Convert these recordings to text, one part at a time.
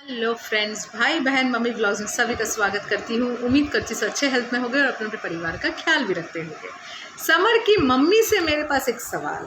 Hello friends, भाई बहन, mummy blogs में सभी का स्वागत करती हूँ। उम्मीद करती हूँ अच्छे हेल्थ में होंगे और अपने परिवार का ख्याल भी रखते होंगे। समर की मम्मी से मेरे पास एक सवाल।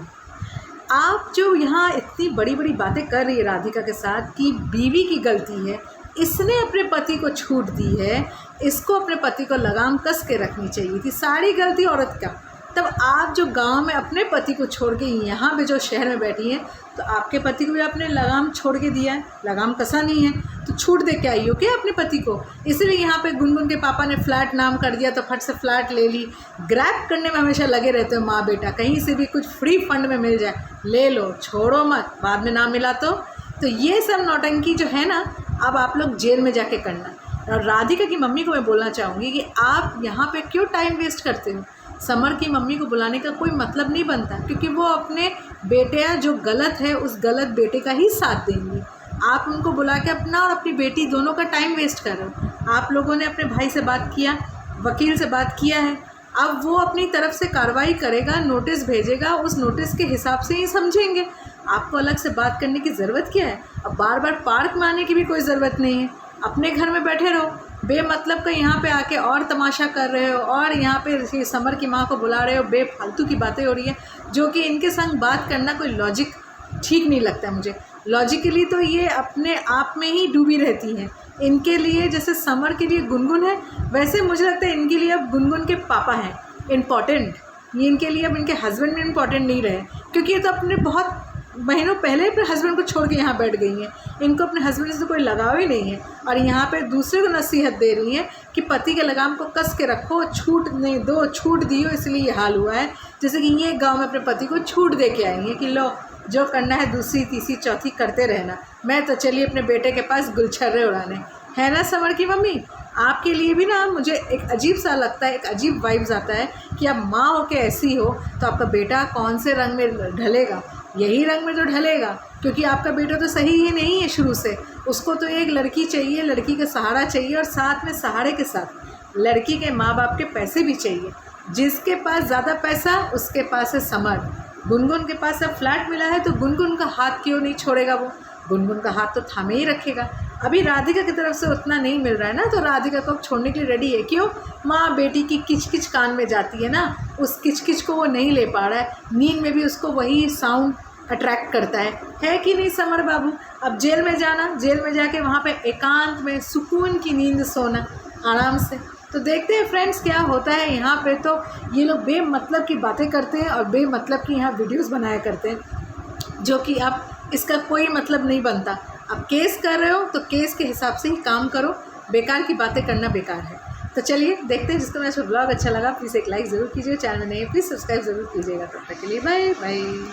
आप जो यहाँ इतनी बड़ी बड़ी बातें कर रही है राधिका के साथ कि बीवी की गलती है, इसने अपने पति को छूट दी है, इसको अपने पति को लगाम कस के रखनी चाहिए थी। सारी गलती औरत का। तब आप जो गांव में अपने पति को छोड़ के यहाँ पे जो शहर में बैठी हैं, तो आपके पति को भी आपने लगाम छोड़ के दिया है, लगाम कसा नहीं है, तो छूट दे के आई हो क्या अपने पति को? इसलिए यहाँ पे गुनगुन के पापा ने फ्लैट नाम कर दिया तो फट से फ्लैट ले ली। ग्रैब करने में हमेशा लगे रहते हो माँ बेटा, कहीं से भी कुछ फ्री फंड में मिल जाए ले लो, छोड़ो मत, बाद में ना मिला तो ये सब नौटंकी जो है ना, अब आप लोग जेल में जाके करना। और राधिका की मम्मी को मैं बोलना चाहूँगी कि आप यहाँ पे क्यों टाइम वेस्ट करते हो? समर की मम्मी को बुलाने का कोई मतलब नहीं बनता, क्योंकि वो अपने बेटे जो गलत है उस गलत बेटे का ही साथ देंगी। आप उनको बुला के अपना और अपनी बेटी दोनों का टाइम वेस्ट कर रहे हो। आप लोगों ने अपने भाई से बात किया, वकील से बात किया है, अब वो अपनी तरफ से कार्रवाई करेगा, नोटिस भेजेगा, उस नोटिस के हिसाब से ही समझेंगे। आपको अलग से बात करने की ज़रूरत क्या है? अब बार बार पार्क में आने की भी कोई ज़रूरत नहीं है। अपने घर में बैठे रहो, बेमतलब का यहाँ पे आके और तमाशा कर रहे हो और यहाँ पे समर की माँ को बुला रहे हो। बेफालतू की बातें हो रही है, जो कि इनके संग बात करना कोई लॉजिक ठीक नहीं लगता है मुझे। लॉजिकली तो ये अपने आप में ही डूबी रहती हैं। इनके लिए जैसे समर के लिए गुनगुन है, वैसे मुझे लगता है इनके लिए अब गुनगुन के पापा हैं इम्पॉर्टेंट। ये इनके लिए अब इनके हस्बैंड भी इम्पॉर्टेंट नहीं रहे, क्योंकि ये तो अपने बहुत महीनों पहले अपने हस्बैंड को छोड़ के यहाँ बैठ गई हैं। इनको अपने हस्बैंड से तो कोई लगाव ही नहीं है, और यहाँ पे दूसरे को नसीहत दे रही हैं कि पति के लगाम को कस के रखो, छूट नहीं दो, छूट दियो, इसलिए ये हाल हुआ है। जैसे कि ये गांव में अपने पति को छूट दे के आई हैं कि लो, जो करना है दूसरी तीसरी चौथी करते रहना, मैं तो चलिए अपने बेटे के पास गुलछर्रे उड़ाने। है ना समर की मम्मी? आपके लिए भी ना मुझे एक अजीब सा लगता है, एक अजीब वाइब्स आता है कि आप माँ हो के ऐसी हो तो आपका बेटा कौन से रंग में ढलेगा? यही रंग में जो ढलेगा, क्योंकि आपका बेटा तो सही ही नहीं है शुरू से। उसको तो एक लड़की चाहिए, लड़की का सहारा चाहिए, और साथ में सहारे के साथ लड़की के माँ बाप के पैसे भी चाहिए। जिसके पास ज़्यादा पैसा उसके पास है समर। गुनगुन के पास अब फ्लैट मिला है तो गुनगुन का हाथ क्यों नहीं छोड़ेगा? वो गुनगुन का हाथ तो थामे ही रखेगा। अभी राधिका की तरफ से उतना नहीं मिल रहा है ना, तो राधिका को अब छोड़ने के लिए रेडी है। क्यों? माँ बेटी की किचकिच कान में जाती है ना, उस किचकिच को वो नहीं ले पा रहा है। नींद में भी उसको वही साउंड अट्रैक्ट करता है कि नहीं समर बाबू? अब जेल में जाना, जेल में जाके वहाँ पे एकांत में सुकून की नींद सोना आराम से। तो देखते हैं फ्रेंड्स क्या होता है। यहाँ पे तो ये लोग बेमतलब की बातें करते हैं और बेमतलब की यहाँ वीडियोस बनाया करते हैं, जो कि अब इसका कोई मतलब नहीं बनता। अब केस कर रहे हो तो केस के हिसाब से ही काम करो, बेकार की बातें करना बेकार है। तो चलिए देखते हैं। जिसको मेरा ब्लॉग अच्छा लगा प्लीज़ एक लाइक ज़रूर कीजिए, चैनल में नए प्लीज़ सब्सक्राइब ज़रूर कीजिएगा। तब तक के लिए बाय बाय।